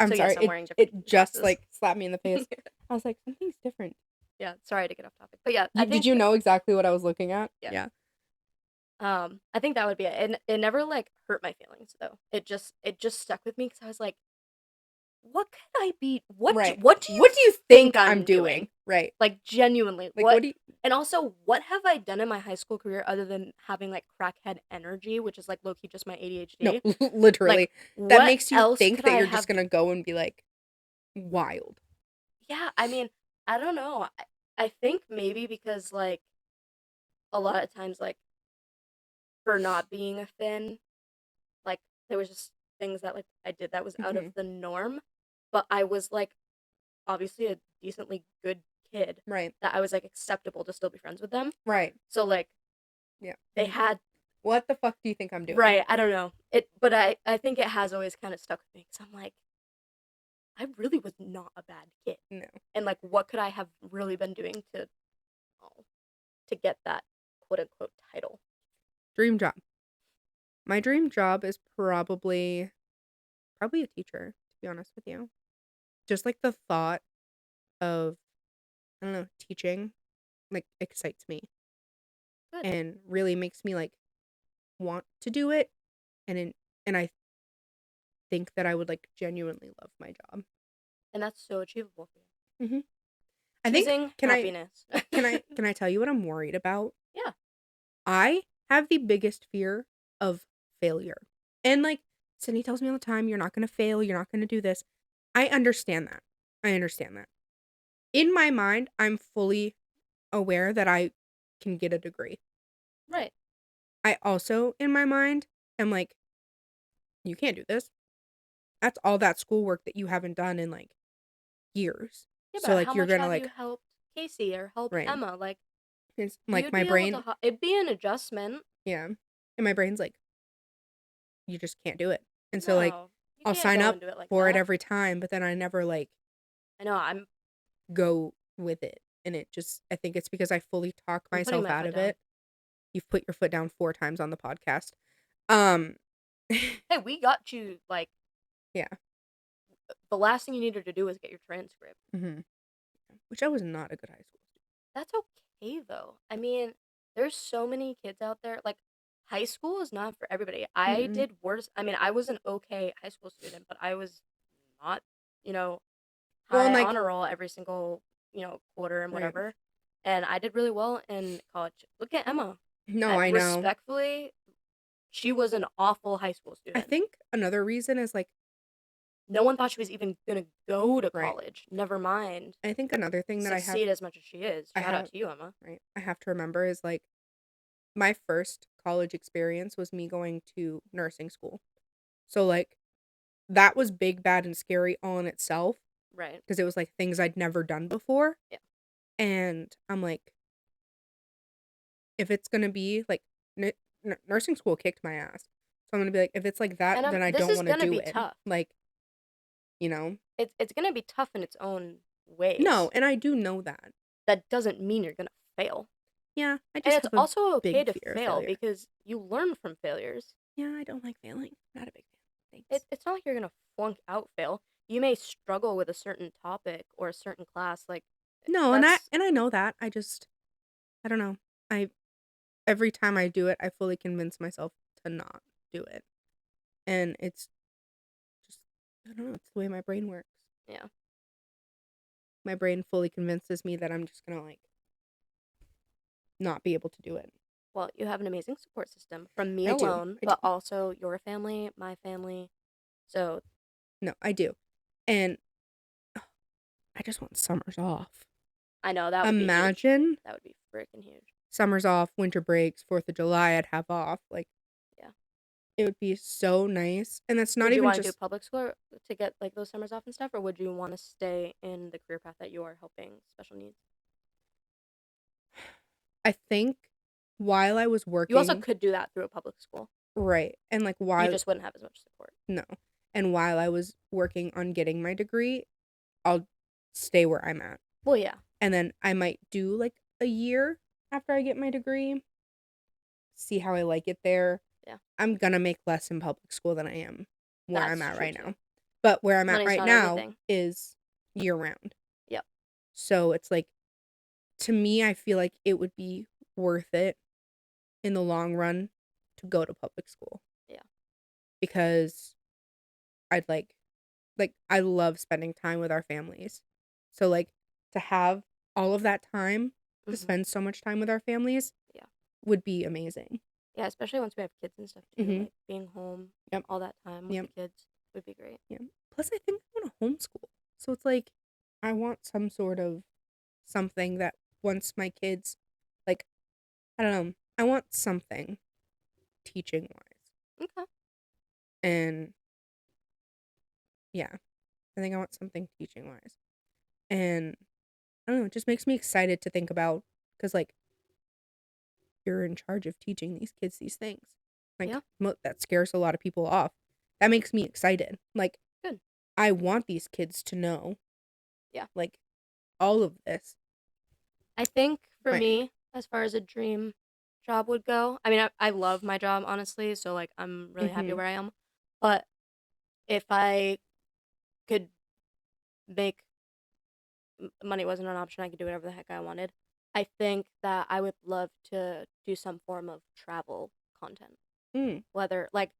I'm So yes, sorry. I'm wearing different It just glasses. like slapped me in the face. I was like, something's different. Yeah, sorry to get off topic, but yeah, I Did think you know exactly what I was looking at? yeah. I think that would be it. And it never like hurt my feelings though. It just stuck with me because I was like, what could I be? Right. What do What do you think I'm doing? doing? Right. Like genuinely, Like what do you And also, what have I done in my high school career other than having like crackhead energy, which is like low key just my ADHD? No, literally. Like, That what makes you else think could that I you're have? just gonna go and be like wild. Yeah, I mean, I don't know. I think maybe because like a lot of times, like for not being a Finn, like there was just things that like I did that was out of Mhm. the norm, but I was like obviously a decently good kid Right. that I was like acceptable to still be friends with them. Right. So like Yeah. they had What the fuck do you think I'm doing? right, I don't know. But I think it has always kind of stuck with me cuz I'm like I really was not a bad kid. No. And like what could I have really been doing oh, to get that quote unquote title? Dream job. My dream job is probably a teacher, to be honest with you. Just like the thought of I don't know, teaching like excites me Good. and really makes me like want to do it and I think that I would like genuinely love my job. And that's so achievable for you. Mhm. I think Choosing can I happiness. can I tell you what I'm worried about? Yeah. I have the biggest fear of failure. And like Sydney tells me all the time, you're not going to fail, you're not going to do this. I understand that. I understand that. In my mind, I'm fully aware that I can get a degree. Right. I also, in my mind, am like, you can't do this. That's all that schoolwork that you haven't done in like years. Yeah, So but like how you're much gonna have you like helped Casey or helped right. Emma? Like It's like you'd my be able brain, to it'd be an adjustment. yeah. And my brain's like, you just can't do it. And so like No. You I'll can't sign go up and do it like for it that. every time, but then I never like I know, go with it. And it just I think it's because I fully talk I'm putting myself my out foot of down. it. You've put your foot down 4 times on the podcast. Um Hey, we got you like yeah. the last thing you needed to do was get your transcript. Mhm. Which I was not a good high school student. That's okay though. I mean, there's so many kids out there. Like, high school is not for everybody. I Mm-mm. did worse. I mean, I was an okay high school student, but I was not, you know, Well, and high like honor roll every single, quarter and right. whatever. And I did really well in college. Look at Emma. No, I know. Respectfully, she was an awful high school I student. think another reason is like No one thought she was even gonna go to right. college. Never mind I think another thing that succeed as much as she is. I Shout out have to you, Emma. right. I have to remember is like my first college experience was me going to nursing school. So like that was big, bad, and scary all in itself Right. because it was like things I'd never done before. Yeah. And I'm like, if it's gonna be like nursing school kicked my ass, so I'm gonna be like, if it's like that, And then I this don't is want to gonna do be it. tough. Like, you know, It's gonna be tough in its own ways. no, and I do know that. That doesn't mean you're gonna fail. Yeah, I And just it's have a also okay big to fear of fail failure. because you learn from failures. Yeah, I don't like failing. Not a big fan. Thanks. It's not like you're gonna flunk out fail. You may struggle with a certain topic or a certain class. Like No, that's and I know that. I don't know. I every time I do it, I fully convince myself to not do it. And it's just I don't know, it's the way my brain works. yeah. My brain fully convinces me that I'm just going to like not be able to do it. Well, you have an amazing support system from me I do. alone, I do. but also your family, my family. So No, I do. And I just want summers off. I know that would be huge. Imagine That would be freaking huge. summers off, winter breaks, 4th of July I'd have off. Like, Yeah. it would be so nice. And that's not Would you even want to do just, public school to get like those summers off and stuff, or would you want to stay in the career path that you are helping special needs? I think while I was You also working, could do that through a public school. right. And like, You while, just wouldn't have as much support. no. And while I was working on getting my degree, I'll stay where I'm at. Well, yeah. And then I might do like a year after I get my degree, see how I like it there. Yeah. I'm gonna make less in public school than I am where I'm That's at true right too. now. But where I'm at Money's right not now everything. is year round. Yep. So it's like, to me, I feel like it would be worth it in the long run to go to public school. Yeah. Because I'd like I love spending time with our families. So like, to have all of that time to Mhm. spend so much time with our families, Yeah. would be amazing. Yeah, especially once we have kids and stuff too. Mhm. Like being home Yep. all that time with Yep. the kids would be great. Yeah. Plus, I think I want to homeschool. So it's like, I want some sort of something that once my kids, like, I don't know, I want something teaching wise. Okay. And yeah, I think I want something teaching wise. And I don't know, it just makes me excited to think about, because like, you're in charge of teaching these kids these things. Like, Yeah. that scares a lot of people off. That makes me excited. Like, Good. I want these kids to know. Yeah. Like, all of this. I think for Right. me, as far as a dream job would go, I mean, I love my job, honestly. So, like, I'm really happy Mhm. where I am. But if I could make money wasn't an option, I could do whatever the heck I wanted. I think that I would love to do some form of travel content. Mm. Whether, like,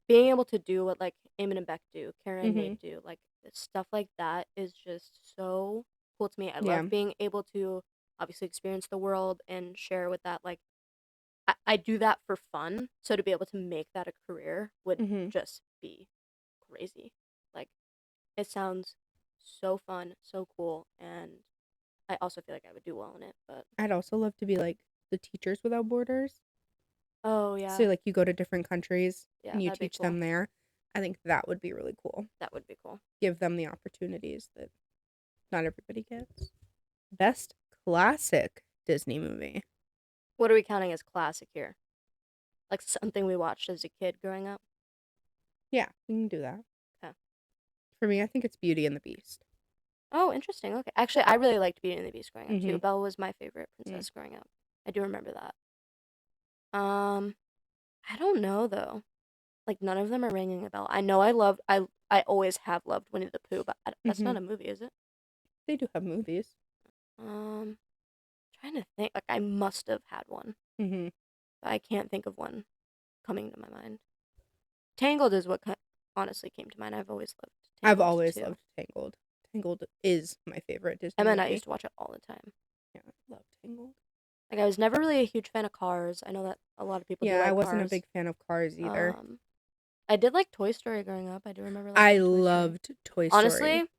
being able to do what, like, Eamon and Beck do, Kara and Nate Mhm. do, like, stuff like that is just so cool to me. I Yeah. love being able to obviously experience the world and share with that. Like, I do that for fun, so to be able to make that a career would Mhm. just be crazy. Like, it sounds so fun, so cool, and I also feel like I would do well in it. But I'd also love to be like the Teachers Without Borders. oh So yeah, like, you go to different countries yeah, and you that'd be teach cool. them there. I think that would be really cool. That would be cool. Give them the opportunities that not everybody gets. Best classic Disney movie. What are we counting as classic here? Like something we watched as a kid growing up? Yeah, we can do that. Okay. For me, I think it's Beauty and the Beast. Oh, interesting. Okay. Actually, I really liked Beauty and the Beast growing up too. Mhm. Belle was my favorite Mm. princess growing up. I do remember that. Um, I don't know though. Like none of them are ringing a bell. I know I always have loved Winnie the Pooh, but that's not Mhm. a movie, is it? They do have movies. Um, trying to think. Like I must have had one, Mhm. but I can't think of one coming to my mind. Tangled is what honestly came to mind. I've always loved I've Tangled always too. loved Tangled. Tangled is my favorite Disney Emma and I movie. used to watch it all the time. Yeah, I love Tangled. Like I was never really a huge fan of Cars. I know that a lot of people do Yeah, I like wasn't a Cars. big fan of Cars either. I did like Toy Story growing up. I do remember I liking Toy Story. loved Toy Story. Honestly,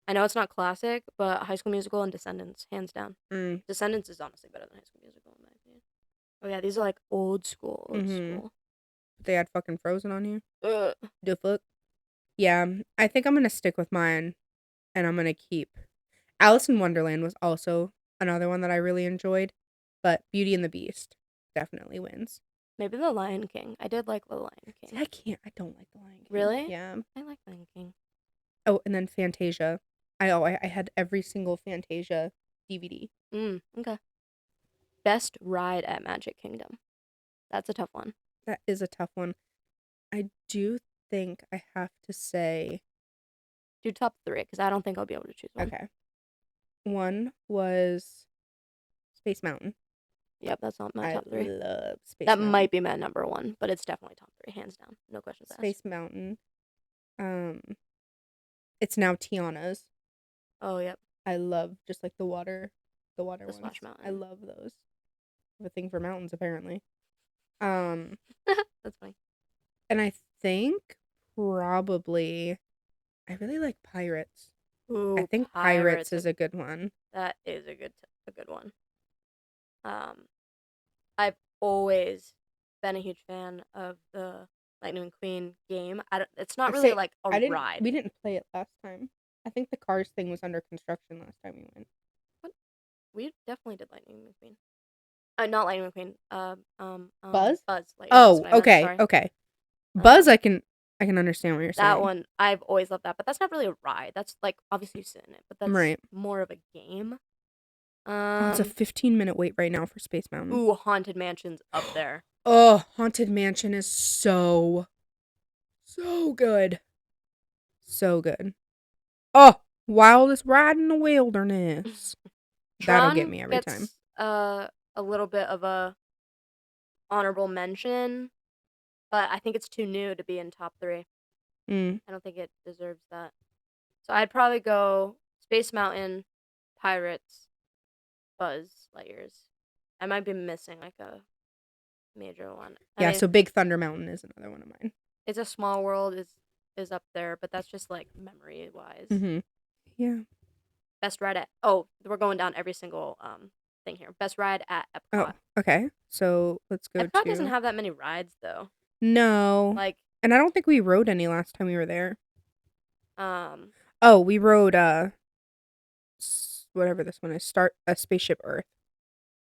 I know it's not classic, but High School Musical and Descendants, hands down. Mm. Descendants is honestly better than High School Musical in my opinion. Oh yeah, these are like old school, old Mhm. school. They had fucking Frozen on you. Ugh. The fuck. Yeah, I think I'm gonna stick with mine, and I'm gonna keep. Alice in Wonderland was also another one that I really enjoyed, but Beauty and the Beast definitely wins. Maybe The Lion King. I did like The Lion See, King. I can't. I don't like The Lion King. Really? Yeah. I like Lion King. Oh, and then Fantasia. I had every single Fantasia DVD. Okay. Best ride at Magic Kingdom. That's a tough one. That is a tough one. I do think I have to say, Do top 3, because I don't think I'll be able to choose one. okay. One was Space Mountain. Yep, that's not my I top 3. love Space That Mountain. might be my number 1, but it's definitely top 3, hands down. No questions asked. Space Mountain. It's now Tiana's. Oh, yep. I love just like the water The ones. Splash Mountain. I love those. I have a thing for mountains apparently. That's funny. And I think probably. I really like Pirates. I Ooh, think Pirates is a good one. That is a good one. I've always been a huge fan of the Lightning McQueen game. It's not I really say like a I didn't. ride. We didn't play it last time. I think the Cars thing was under construction last time we went. What? We definitely did Lightning McQueen. Not Lightning McQueen. Buzz? Buzz Lightyear. That's Oh, what I meant. okay, Sorry. okay. Buzz, Um, I can understand what you're that saying. one I've always loved that, but that's not really a ride. That's like obviously you sit in it, but that's Right. more of a game. Oh, it's a 15-minute wait right now for Space Mountain. Ooh, Haunted Mansion's up there. Oh, Haunted Mansion is so good. So good. Oh, Wildest Ride in the Wilderness. That'll get Tron me every time. gets a little bit of a honorable mention, but I think it's too new to be in top 3. Mm. I don't think it deserves that. So I'd probably go Space Mountain, Pirates, Buzz Lightyears. I might be missing like a major one. I Yeah, mean, so Big Thunder Mountain is another one of mine. It's a Small World is up there, but that's just like memory wise. Mm-hmm. Yeah. Best ride at we're going down every single thing here. Best ride at Oh, Epcot. okay. So let's go Epcot to. doesn't have that many rides though. No. Like And I don't think we rode any last time we were there. um Oh, we rode whatever this one is. Start a Spaceship Earth.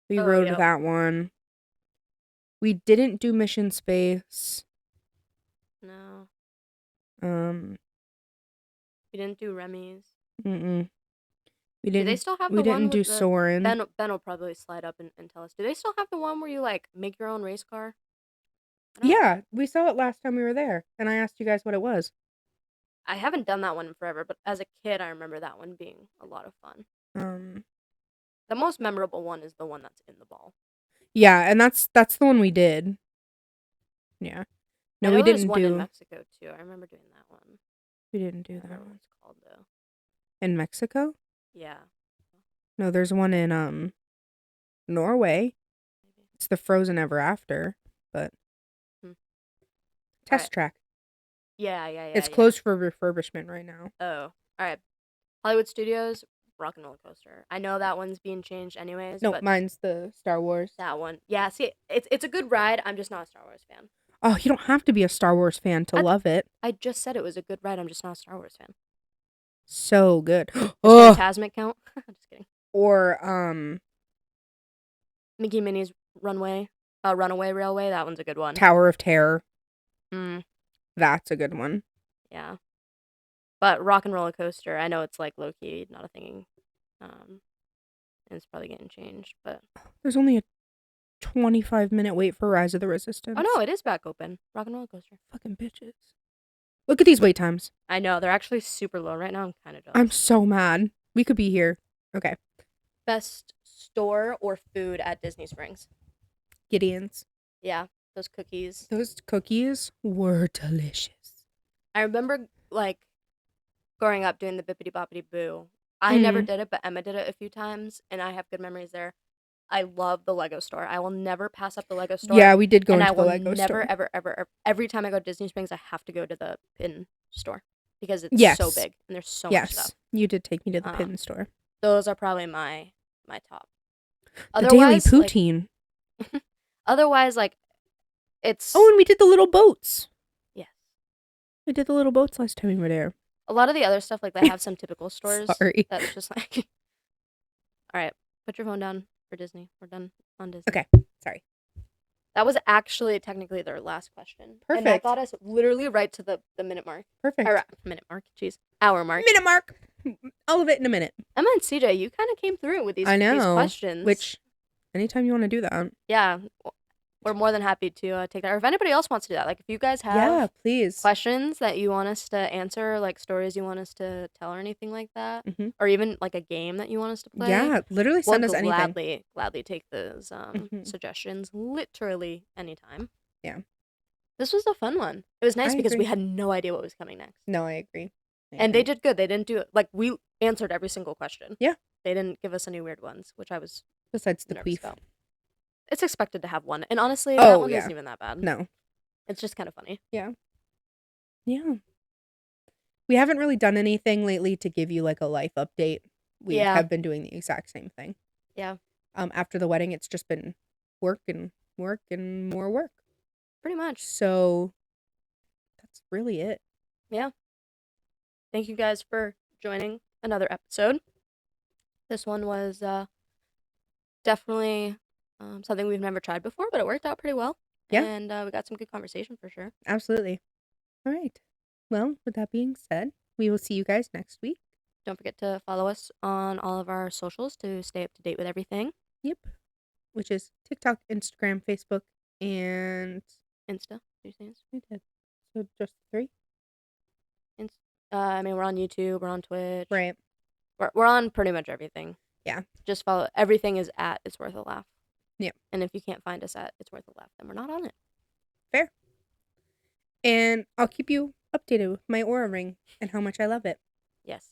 We oh rode yeah. that one. We didn't do Mission Space. No. Um. We didn't do Remy's. Mm-mm. We Do they didn't. still have We the didn't one do with the Soarin'. Ben will probably slide up and tell us. Do they still have the one where you like make your own race car? Yeah, we saw it last time we were there, and I asked you guys what it was. I haven't done that one in forever, but as a kid I remember that one being a lot of fun. The most memorable one is the one that's in the ball. Yeah, and that's the one we did. Yeah. No, I know we there's didn't one in do. Mexico too. I remember doing that one. We didn't do I don't that remember what one. it's called though. In Mexico? Yeah. No, there's one in Norway. Maybe. It's the Frozen Ever After, but test Alright. track. Yeah. It's closed for refurbishment right now. Oh. Alright. Hollywood Studios, Rock and Roller Coaster. I know that one's being changed anyways, No, but mine's the Star Wars. that one. Yeah, see it's a good ride. I'm just not a Star Wars fan. Oh, you don't have to be a Star Wars fan to love it. I just said it was a good ride. I'm just not a Star Wars fan. So good. Does Fantasmic count? Just kidding. Or Mickey and Minnie's Runaway Railway. That one's a good one. Tower of Terror. Mm, That's a good one. yeah. But Rock and Roller Coaster, I know it's like low key, not a thing. And it's probably getting changed, but There's only a 25-minute wait for Rise of the Resistance. oh no, it is back open. Rock and Roller Coaster. Fucking bitches. Look at these wait times. I know they're actually super low right now. I'm kind of jealous. I'm so mad. We could be here. Okay. Best store or food at Disney Springs. Gideon's. Yeah, those cookies. Those cookies were delicious. I remember like growing up doing the Bippity Boppity Boo. I never did it, but Emma did it a few times, and I have good memories there. I love the Lego store. I will never pass up the Lego store. Yeah, we did go and into I the will Lego never, store. ever, every time I go to Disney Springs, I have to go to the pin store because it's so big and there's so much stuff. You did take me to the pin store. Those are probably my top. The Daily Poutine. Like, otherwise, like, it's... Oh, and we did the little boats. Yes. We did the little boats last time we were there. A lot of the other stuff, like, they have some typical stores. Sorry. That's just like... All right, put your phone down for Disney. We're done on Disney. Okay, sorry. That was actually technically their last question. Perfect. And that got us literally right to the minute mark. Perfect. Minute mark, jeez. Hour mark. Minute mark. All of it in a minute. Emma and CJ, you kind of came through with these questions. Which, anytime you want to do that. Yeah, we're more than happy to take that. Or if anybody else wants to do that, like if you guys have please. questions that you want us to answer, like stories you want us to tell or anything like that, or even like a game that you want us to play. Yeah, literally send us anything. Gladly take those suggestions literally anytime. Yeah. This was a fun one. It was nice because we had no idea what was coming next. No, I agree. And they did good. They didn't do it. Like, we answered every single question. Yeah. They didn't give us any weird ones, which I was besides the nervous queef. about. It's expected to have one. And honestly, that one isn't even that bad. No. It's just kind of funny. Yeah. Yeah. We haven't really done anything lately to give you like a life update. We Yeah. have been doing the exact same thing. Yeah. After the wedding, it's just been work and work and more work. Pretty much. So that's really it. Yeah. Thank you guys for joining another episode. This one was definitely something we've never tried before, but it worked out pretty well. Yeah. And we got some good conversation for sure. Absolutely. All right. Well, with that being said, we will see you guys next week. Don't forget to follow us on all of our socials to stay up to date with everything. Yep. Which is TikTok, Instagram, Facebook, and Insta. Do you say Insta? we did. So just 3? I mean, we're on YouTube, we're on Twitch. Right. We're on pretty much everything. Yeah. Just follow. Everything is at It's Worth a Laugh. Yeah. And if you can't find us at It's Worth a Laugh, then we're not on it. Fair. And I'll keep you updated with my Aura ring and how much I love it. Yes.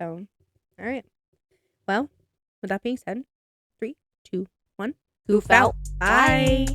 So, all right. Well, with that being said, 3, 2, 1. Goof out. Bye.